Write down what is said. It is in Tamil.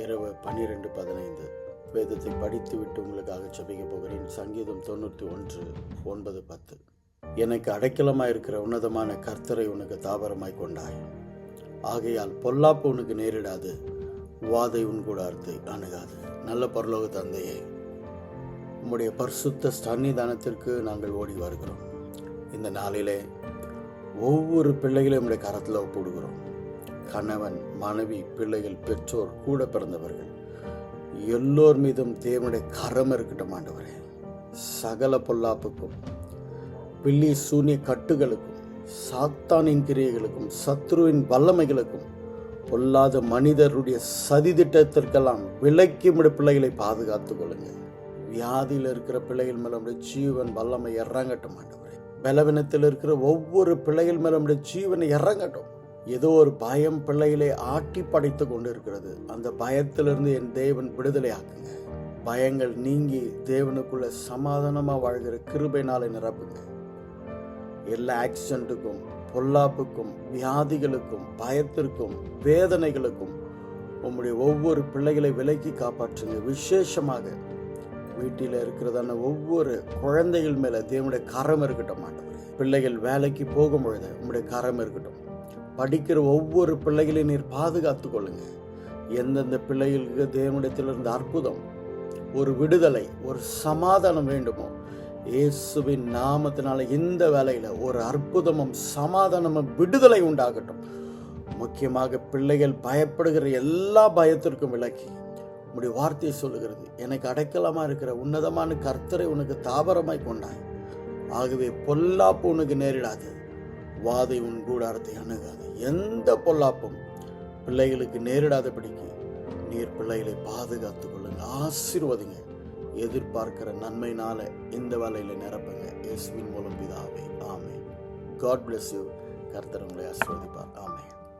இரவு 12:15 வேதத்தை படித்துவிட்டு உங்களுக்காக ஜெபிக்க போகிறேன். சங்கீதம் 91:9-10. எனக்கு அடைக்கலமாயிருக்கிற உன்னதமான கர்த்தரை உனக்கு தாபரமாய் கொண்டாய். ஆகையால் பொல்லாப்பு உனக்கு நேரிடாது, வாதை உன் கூடாரத்தை அணுகாது. நல்ல பரலோக தந்தையே, உம்முடைய பரிசுத்த சன்னிதானத்திற்கு நாங்கள் ஓடி வருகிறோம். இந்த நாளிலே ஒவ்வொரு பிள்ளைகளையும் உம்முடைய கரத்தில் ஒப்புடுகிறோம். கணவன், மனைவி, பிள்ளைகள், பெற்றோர், கூட பிறந்தவர்கள் எல்லோர் மீதும் தேவனுடைய கரம் இருக்கட்டும் ஆண்டவரே. சகல பொல்லாப்புக்கும், பில்லி சூனிய கட்டுகளுக்கும், சாத்தானின் கிரியைகளுக்கும், சத்ருவின் வல்லமைகளுக்கும், பொல்லாத மனிதருடைய சதித்திட்டத்திற்கெல்லாம் விலக்கி உம்முடைய பிள்ளைகளை பாதுகாத்துக் கொள்ளுங்க. வியாதியில் இருக்கிற பிள்ளைகள் மேல உம்முடைய ஜீவன் வல்லமை இறங்கட்டும் ஆண்டவரே. பலவீனத்தில் இருக்கிற ஒவ்வொரு பிள்ளைகள் மேல உம்முடைய ஜீவனை இறங்கட்டும். ஏதோ ஒரு பயம் பிள்ளைகளை ஆட்டி படைத்து கொண்டு இருக்கிறது. அந்த பயத்திலிருந்து என் தேவன் விடுதலை ஆக்குங்க. பயங்கள் நீங்கி தேவனுக்குள்ள சமாதானமா வாழ்கிற கிருபையினால நிரப்புங்க. எல்லா ஆக்சிடென்ட்டுக்கும், பொல்லாப்புக்கும், வியாதிகளுக்கும், பயத்திற்கும், வேதனைகளுக்கும் உம்முடைய ஒவ்வொரு பிள்ளைகளை விலக்கி காப்பாற்றுங்க. விசேஷமாக வீட்டில் இருக்கிறதான ஒவ்வொரு குழந்தைகள் மேல தேவனுடைய கரம் இருக்கட்டும் ஆண்டவரே. பிள்ளைகள் வேலைக்கு போகும் பொழுது உம்முடைய கரம் இருக்கட்டும். படிக்கிற ஒவ்வொரு பிள்ளைகளையும் நீர் பாதுகாத்துக் கொள்ளுங்க. எந்தெந்த பிள்ளைகளுக்கு தேவனிடத்திலிருந்து அற்புதம், ஒரு விடுதலை, ஒரு சமாதானம் வேண்டுமோ, இயேசுவின் நாமத்தினால இந்த வேளையில ஒரு அற்புதமும் சமாதானமும் விடுதலை உண்டாகட்டும். முக்கியமாக பிள்ளைகள் பயப்படுகிற எல்லா பயத்திற்கும் விலக்கி உம்முடைய வார்த்தையை சொல்லுகிறது, எனக்கு அடைக்கலமா இருக்கிற உன்னதமான கர்த்தரை உனக்கு தாபரமாய் கொண்டாய். ஆகவே பொல்லாப்பு உனக்கு நேரிடாது, வாதை உன் கூடாரத்தை அணுகாது. எந்த பொல்லாப்பும் பிள்ளைகளுக்கு நேரிடாதபடிக்கு நீர் பிள்ளைகளை பாதுகாத்துக் கொள்ளுங்க, ஆசீர்வதிங்க. எதிர்பார்க்கிற நன்மையினால இந்த வேலையில நிரப்புங்க. இயேசுவின் மூலம் பிதாவே, ஆமென். God bless you. கர்த்தர் உங்களை ஆசீர்வதிப்பார். ஆமென்.